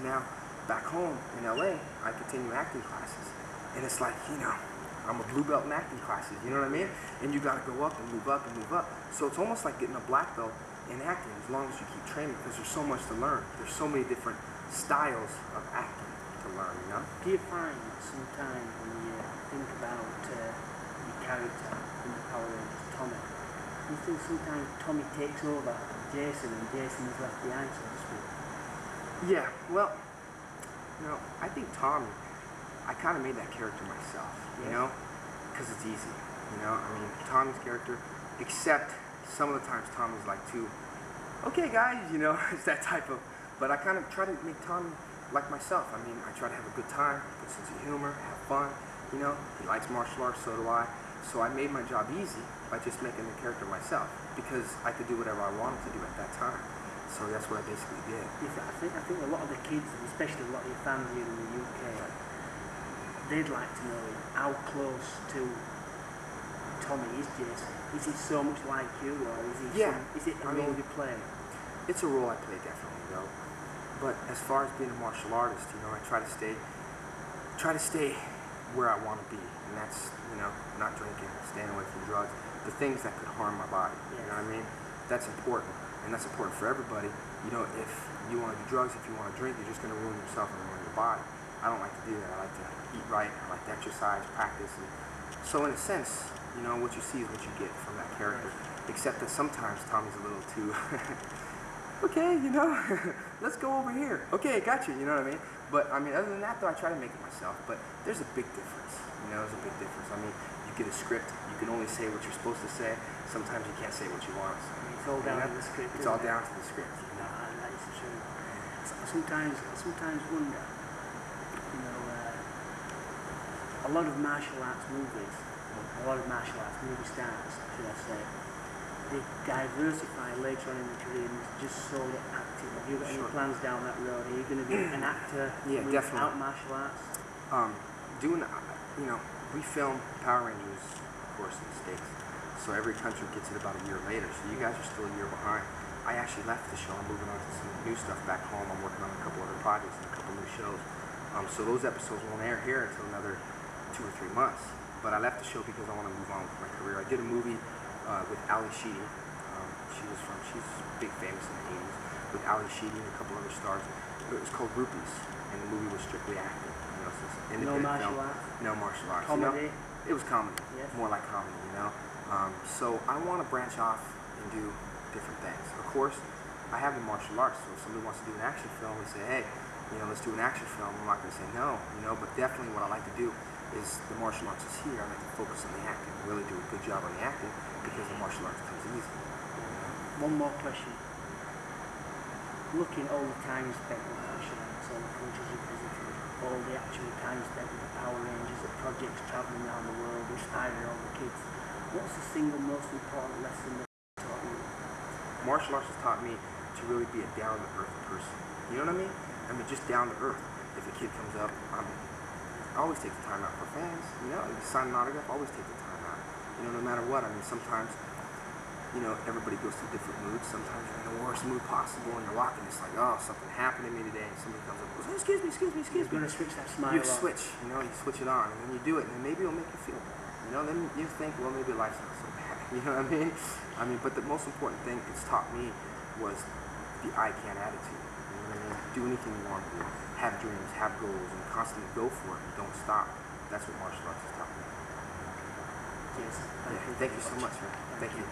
now back home in LA, I continue acting classes. And it's like, I'm a blue belt in acting classes, you know what I mean? And you gotta go up and move up and move up. So it's almost like getting a black belt in acting as long as you keep training, because there's so much to learn. There's so many different styles of acting to learn, you know? Do you find sometimes when you think about your character in the Power Rangers, Tommy, you think sometimes Tommy takes over Jason and Jason is left behind, so to speak? Yeah, well, I think Tommy, I kind of made that character myself, because it's easy, I mean, Tommy's character, except some of the times Tommy's like too, okay guys, it's that type of, but I kind of try to make Tommy like myself. I mean, I try to have a good time, good sense of humor, have fun, he likes martial arts, so do I. So I made my job easy by just making the character myself, because I could do whatever I wanted to do at that time. So that's what I basically did. I think a lot of the kids, especially a lot of your fans here in the UK, they'd like to know how close to Tommy is Jason. Is he so much like you, or is it a role you play? It's a role I play, definitely, though. But as far as being a martial artist, I try to stay where I want to be, and that's not drinking, staying away from drugs, the things that could harm my body. You know what I mean? That's important, and that's important for everybody. If you want to do drugs, if you want to drink, you're just going to ruin yourself and ruin your body. I don't like to do that. I like to eat right. I like to exercise, practice, and so in a sense, what you see is what you get from that character. Except that sometimes Tommy's a little too, okay, let's go over here. Okay, got you. You know what I mean? But I mean, other than that, though, I try to make it myself. But there's a big difference. There's a big difference. I mean, you get a script, you can only say what you're supposed to say. Sometimes you can't say what you want. So, it's all down to the script. It's all down to the script. That's true. Sometimes wonder. A lot of martial arts movies, movie stars, should I say, they diversify later on in the career and just solely acting. Have you got any plans down that road? Are you going to be an actor without martial arts? We film Power Rangers, of course, in the States. So every country gets it about a year later. So you guys are still a year behind. I actually left the show. I'm moving on to some new stuff back home. I'm working on a couple other projects and a couple new shows. So those episodes won't air here until another 2 or 3 months. But I left the show because I want to move on with my career. I did a movie with Ali Sheedy. She's big famous in the 80s, with Ali Sheedy and a couple other stars. It was called Rupees, and the movie was strictly acting. So no martial arts? No martial arts. Comedy? It was comedy, yes. More like comedy, So I want to branch off and do different things. Of course, I have the martial arts, so if somebody wants to do an action film and say, hey, let's do an action film, I'm not going to say no, but definitely what I like to do is the martial arts is here. I like to focus on the acting, really do a good job on the acting, because the martial arts comes easy. One more question. Looking all the time you spent with martial arts, all the countries you visited, all the actual time spent with the Power Rangers, the projects travelling around the world, inspiring all the kids, what's the single most important lesson that taught you? Martial arts has taught me to really be a down-to-earth person. You know what I mean? I mean, just down-to-earth. If a kid comes up, I always take the time out for fans. Sign an autograph, always take the time out. No matter what. I mean, sometimes, everybody goes through different moods. Sometimes you're in the worst mood possible, and you're walking, it's like, oh, something happened to me today, and somebody comes up and goes, hey, excuse me. You're going to switch that smile You switch, you switch it on, and then you do it, and then maybe it'll make you feel better. Then you think, well, maybe life's not so bad. You know what I mean? But the most important thing it's taught me was the I can attitude. You know what I mean? Do anything you want to do. Have dreams, have goals, and constantly go for it, and don't stop. That's what martial arts has taught me. Yes. Thank you so much, man. Thank you.